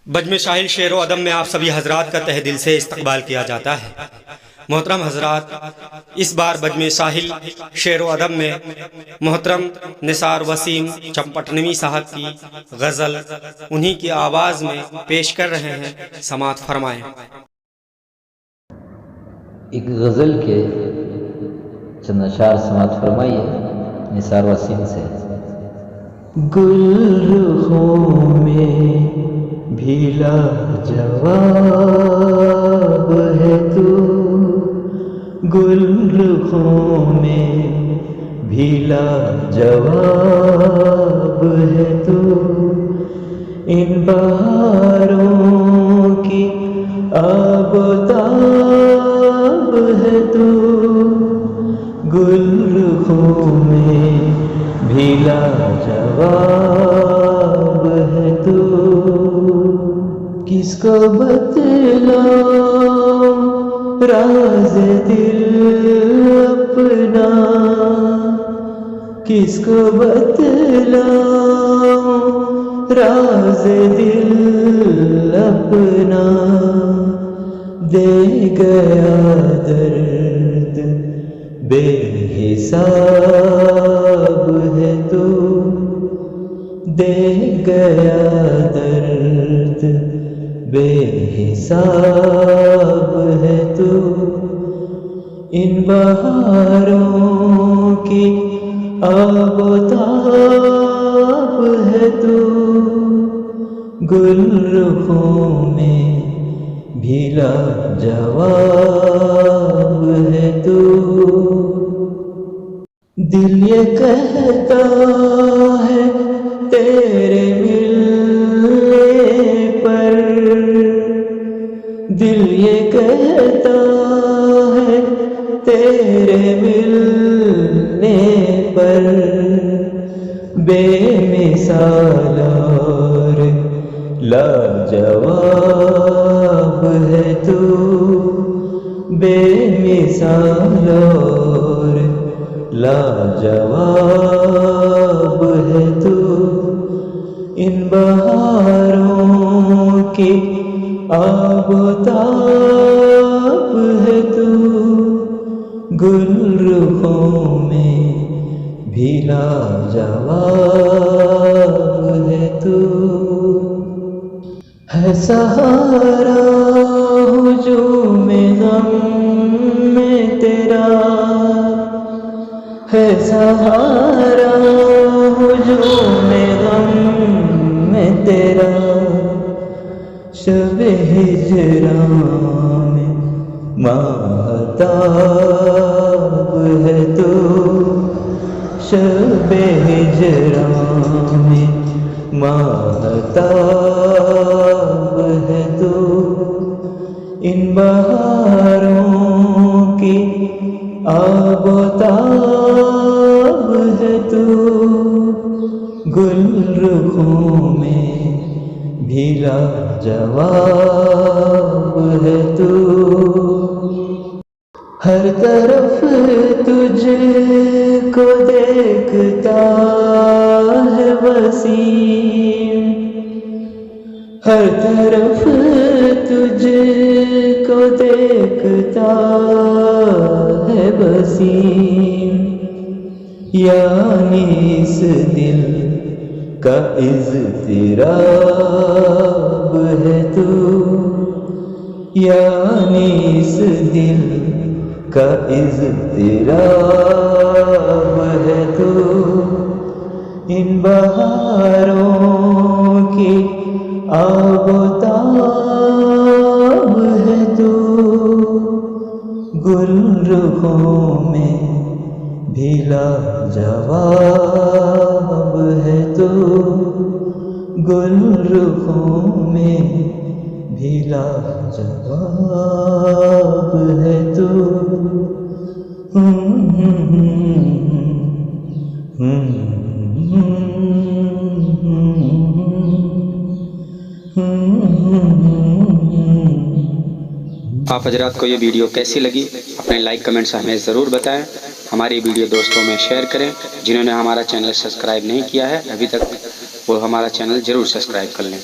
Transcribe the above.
बजमे शाहिल शेर व अदब में आप सभी हजरात का तहे दिल से इस्तकबाल किया जाता है। मोहतरम हजरात, इस बार बजमे शाहिल शेर व अदब में मोहतरम निसार वसीम चंपटनवी साहब की गज़ल उन्हीं की आवाज़ में पेश कर रहे हैं, समात फरमाएं। एक गज़ल के चंद अशार समात फरमाइए निसार वसीम से। गुलरुखों में भीला जवाब है तू, गुलरुखों में भीला जवाब है तू, इन बहारों की आबोताब है तू, गुलरुखों में भीला जवाब है तू। किसको बतलाऊं राज दिल अपना, किसको बतलाऊं राज दिल अपना, दे गया दर्द बेहिसाब है तू, दे गया दर्द बेहिसाब है तू, इन बहारों की आबोताब है तू, गुलरुखों में भीला जवाब है तू। दिल ये कहता है तेरे मिलने पर, दिल ये कहता है तेरे मिलने पर, बेमिसाल और लाजवाब है तू, बेमिसाल और लाजवाब है तू, इन बहारों की आबोताब है तू, गुलरुखों में भीला जवाब है तू। है सहारा हुजूम-ए गम में तेरा, है सहारा हुजूम-ए गम में तेरा, शब हिजरां में माहताब है तू, शब हिजरां में माहताब है तू, इन बहारों की आबोताब है तू, गुलरुखों में भीला जवाब है तू। हर तरफ तुझको देखता है वसीम, हर तरफ तुझको देखता है वसीम, यानी इस दिल का इज़्तिराब है तू, यानी इस दिल का इज़्तिराब है तू, इन बहारों की आबोताब है तू, गुलरुखों में भीला जवाब है तू, गुलरुखों में भीला जवाब है तू। आप हजरात को ये वीडियो कैसी लगी अपने लाइक कमेंट से हमें ज़रूर बताएं। हमारी वीडियो दोस्तों में शेयर करें। जिन्होंने हमारा चैनल सब्सक्राइब नहीं किया है अभी तक, वो हमारा चैनल ज़रूर सब्सक्राइब कर लें।